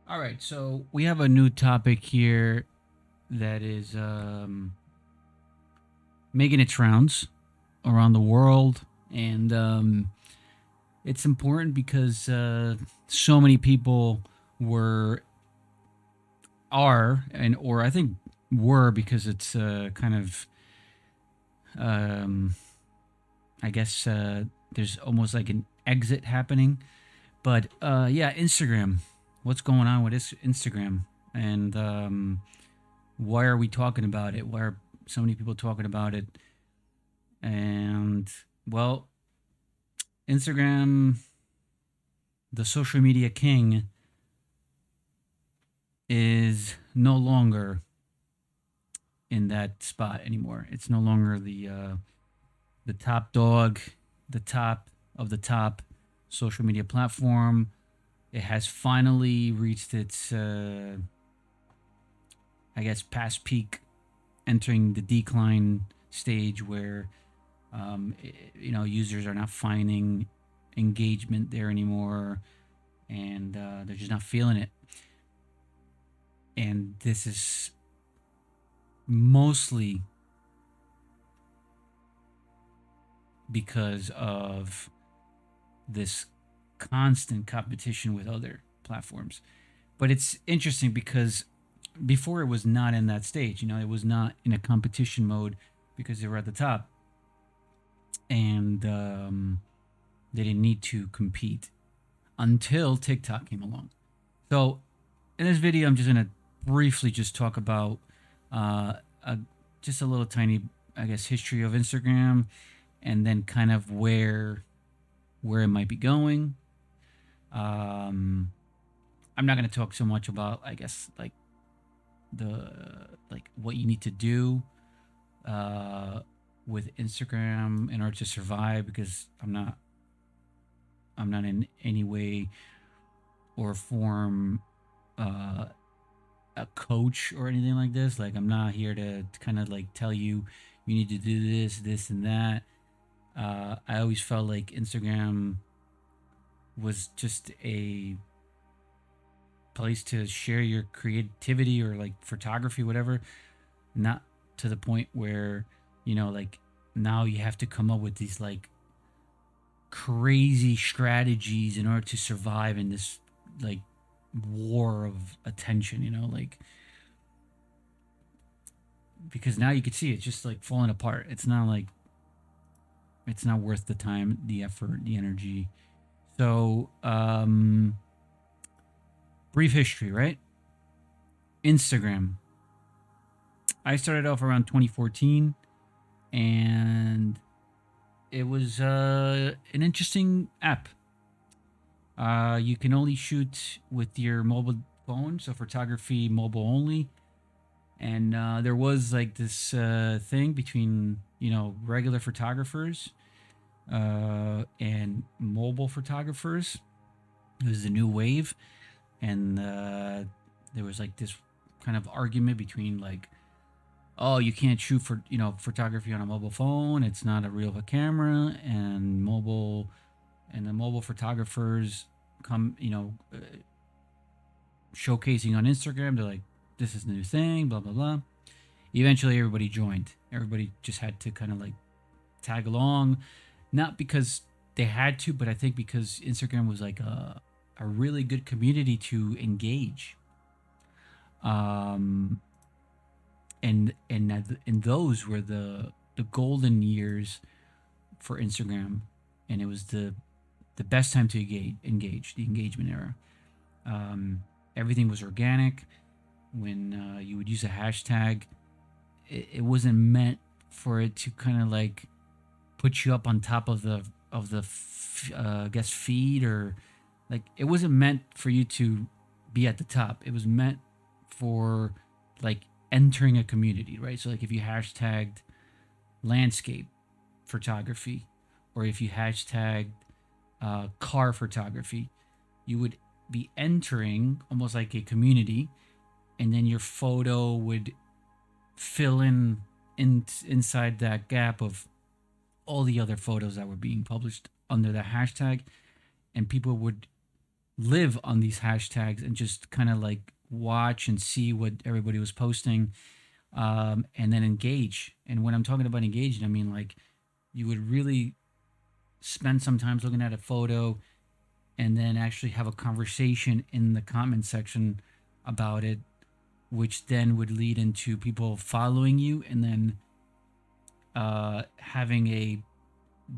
All right, so we have a new topic here that is making its rounds around the world, and it's important because so many people were are and or I think were because it's kind of um, I guess there's almost like an exit happening, but yeah, Instagram. What's going on with Instagram? And why are we talking about it? Why are so many people talking about it? And well, Instagram, the social media king, is no longer in that spot anymore. It's no longer the top dog, the top of the top social media platform. It has finally reached its, I guess, past peak, entering the decline stage where users are not finding engagement there anymore, and they're just not feeling it. And this is mostly because of this constant competition with other platforms. But it's interesting because before it was not in that stage. It was not in a competition mode because they were at the top, and they didn't need to compete until TikTok came along. So in this video, I'm just gonna briefly just talk about uh, a, just a little tiny, I guess, history of Instagram, and then kind of where it might be going. Um, I'm not gonna talk so much about, I guess, the like what you need to do uh, with Instagram in order to survive because I'm not in any way or form uh, a coach or anything like this. Like I'm not here to kind of like tell you you need to do this, this, and that. I always felt like Instagram was just a place to share your creativity or like photography, whatever. Not to the point where like now you have to come up with these like crazy strategies in order to survive in this like war of attention. Like because now you can see it's just like falling apart. It's not like it's not worth the time, the effort, the energy. So, brief history, right? Instagram. I started off around 2014, and it was an interesting app. You can only shoot with your mobile phone, so photography mobile only. And there was like this thing between regular photographers and mobile photographers. It was the new wave, and there was like this kind of argument between like, oh, you can't shoot for photography on a mobile phone. It's not a real camera, and the mobile photographers come showcasing on Instagram. They're like, this is the new thing, blah blah blah. Eventually, everybody joined. Everybody just had to kind of like tag along, not because they had to, but I think because Instagram was like a really good community to engage. Um, and those were the golden years for Instagram, and it was the best time to engage the engagement era. Um, Everything was organic. When you would use a hashtag, it wasn't meant for it to kind of like put you up on top of the I guess feed, or like it wasn't meant for you to be at the top. It was meant for like entering a community, right? So like if you hashtagged landscape photography, or if you hashtagged car photography, you would be entering almost like a community, and then your photo would fill inside that gap of all the other photos that were being published under the hashtag, and people would live on these hashtags and just kind of like watch and see what everybody was posting, and then engage. And when I'm talking about engaging, I mean like you would really spend some time looking at a photo and then actually have a conversation in the comment section about it, which then would lead into people following you and then having a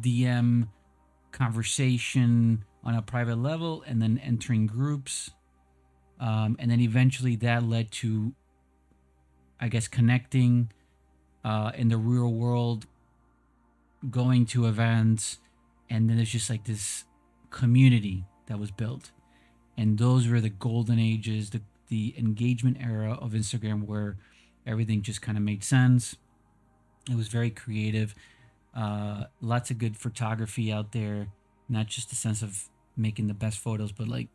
DM conversation on a private level and then entering groups. And then eventually that led to, I guess, connecting in the real world, going to events. And then there's just like this community that was built. And those were the golden ages, the engagement era of Instagram where everything just kind of made sense. It was very creative. Lots of good photography out there, not just the sense of making the best photos, but like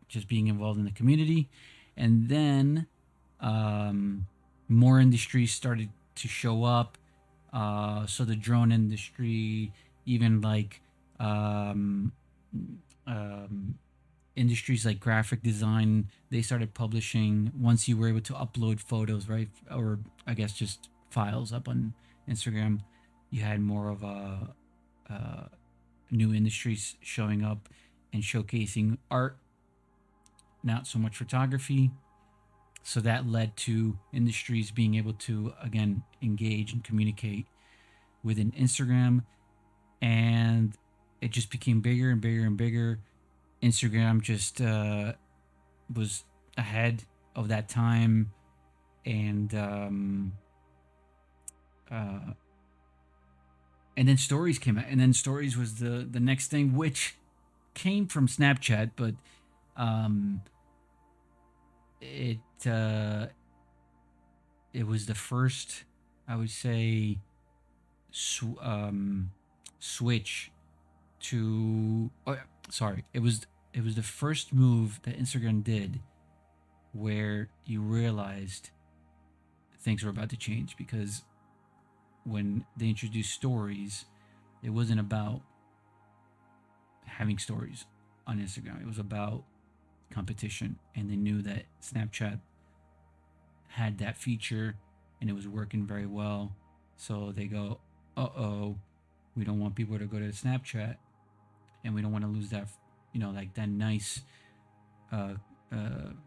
just being involved in the community. And then more industries started to show up. So the drone industry, even like um, um, industries like graphic design, they started publishing once you were able to upload photos, right? Or I guess just files up on Instagram. You had more of a new industries showing up and showcasing art, not so much photography. So that led to industries being able to again engage and communicate within Instagram, and it just became bigger and bigger and bigger. Instagram just was ahead of that time, and uh, and then stories came out, and then stories was the next thing, which came from Snapchat, but um, it uh, it was the first, I would say, switch to. Oh, sorry, it was the first move that Instagram did where you realized things were about to change because when they introduced stories, it wasn't about having stories on Instagram. It was about competition, and they knew that Snapchat had that feature and it was working very well. So they go, oh, we don't want people to go to Snapchat, and we don't want to lose that, like that nice uh,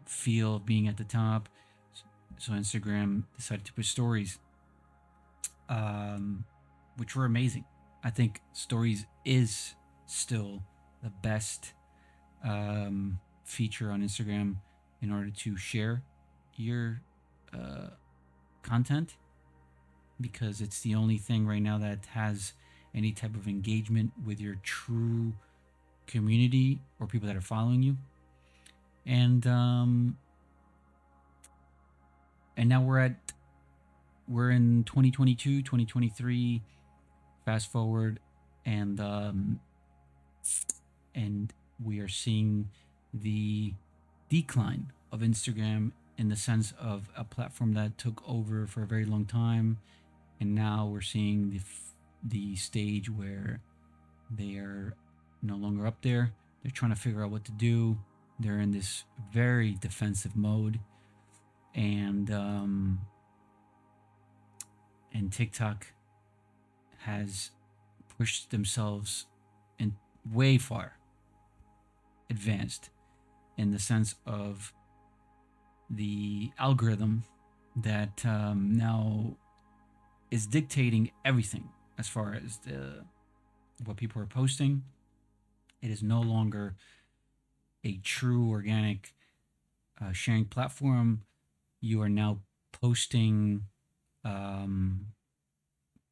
feel of being at the top. So Instagram decided to put stories, um, which were amazing. I think stories is still the best feature on Instagram in order to share your uh, content, because it's the only thing right now that has any type of engagement with your true community or people that are following you. And and now we're in 2022, 2023. Fast forward, and and we are seeing the decline of Instagram in the sense of a platform that took over for a very long time, and now we're seeing the stage where they are no longer up there. They're trying to figure out what to do. They're in this very defensive mode, and and TikTok has pushed themselves in way far advanced in the sense of the algorithm that now is dictating everything as far as what people are posting. It is no longer a true organic sharing platform. You are now posting um,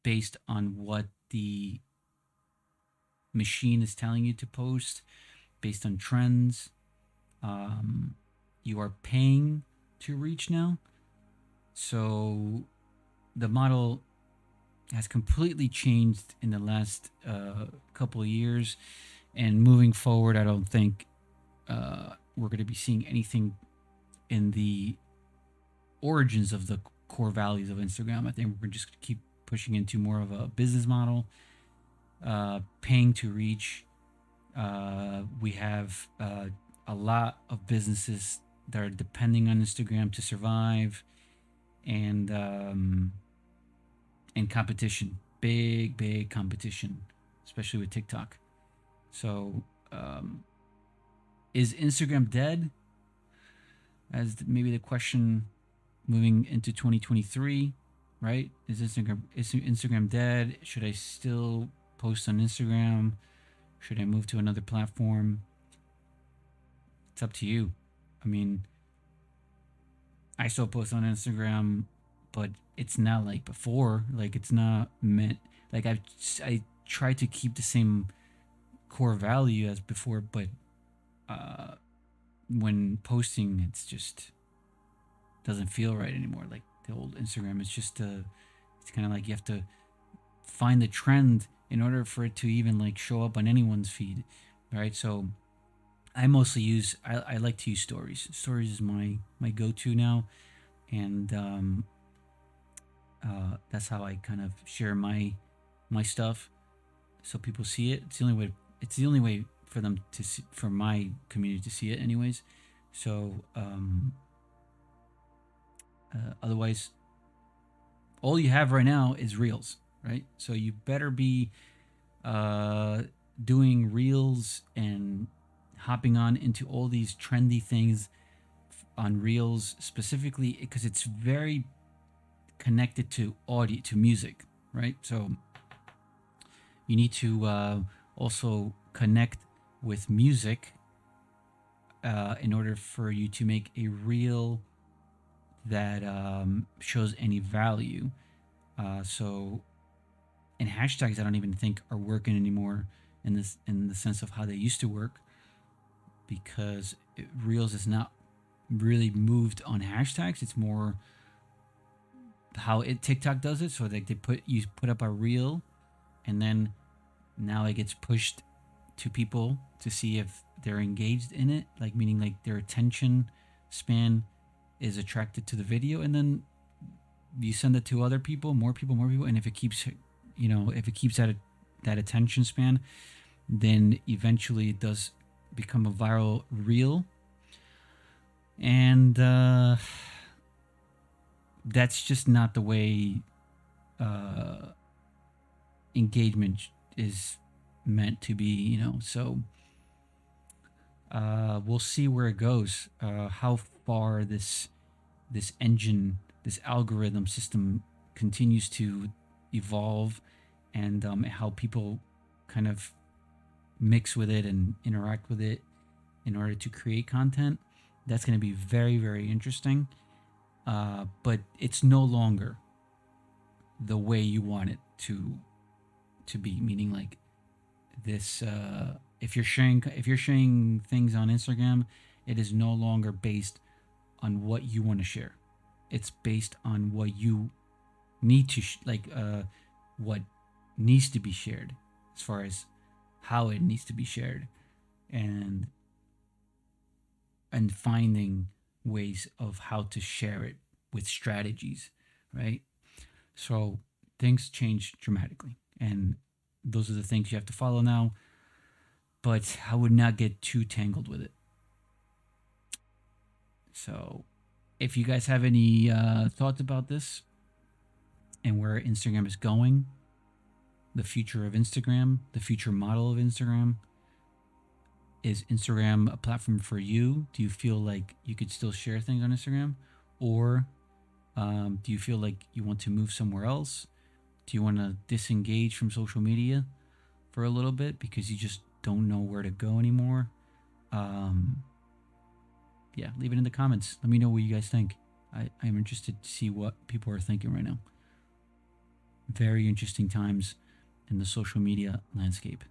based on what the machine is telling you to post, based on trends. Um, you are paying to reach now. So the model has completely changed in the last couple of years. And moving forward, I don't think we're going to be seeing anything in the origins of the core values of Instagram. I think we're going to just keep pushing into more of a business model, paying to reach, we have a lot of businesses that are depending on Instagram to survive, and competition, big competition, especially with TikTok. So, is Instagram dead? As maybe the question moving into 2023, right? Is Instagram dead? Should I still post on Instagram? Should I move to another platform? It's up to you. I mean, I still post on Instagram, but it's not like before. Like, it's not meant, like, I try to keep the same core value as before, but uh when posting, it's just doesn't feel right anymore. Like the old Instagram, it's kind of like you have to find the trend in order for it to even like show up on anyone's feed, right? So I like to use stories. Stories is my go-to now, and that's how I kind of share my stuff, so people see it. It's the only way for them to see, for my community to see it, anyways. So otherwise, all you have right now is reels, right? So you better be uh, doing reels and hopping on into all these trendy things on reels, specifically because it's very connected to audio, to music, right? So you need to also connect with music in order for you to make a reel that shows any value. So, and hashtags, I don't even think are working anymore in the sense of how they used to work, because Reels is not really moved on hashtags. It's more how TikTok does it. So like you put up a reel, and then now it gets pushed to people to see if they're engaged in it, like meaning like their attention span is attracted to the video, and then you send it to other people, more people, and if it keeps, if it keeps that attention span, then eventually it does become a viral reel, and that's just not the way engagement is meant to be, so we'll see where it goes, how far this engine, this algorithm system continues to evolve, and how people kind of mix with it and interact with it in order to create content. That's going to be very, very interesting. But it's no longer the way you want it to be. Meaning, like this, if you're sharing things on Instagram, it is no longer based on what you want to share. It's based on what you need to what needs to be shared, as far as how it needs to be shared, and finding ways of how to share it with strategies, right? So things change dramatically, and those are the things you have to follow now. But I would not get too tangled with it. So, if you guys have any thoughts about this and where Instagram is going, the future of Instagram, the future model of Instagram, is Instagram a platform for you? Do you feel like you could still share things on Instagram? Or do you feel like you want to move somewhere else? Do you want to disengage from social media for a little bit because you just don't know where to go anymore? Yeah, leave it in the comments. Let me know what you guys think. I'm interested to see what people are thinking right now. Very interesting times in the social media landscape.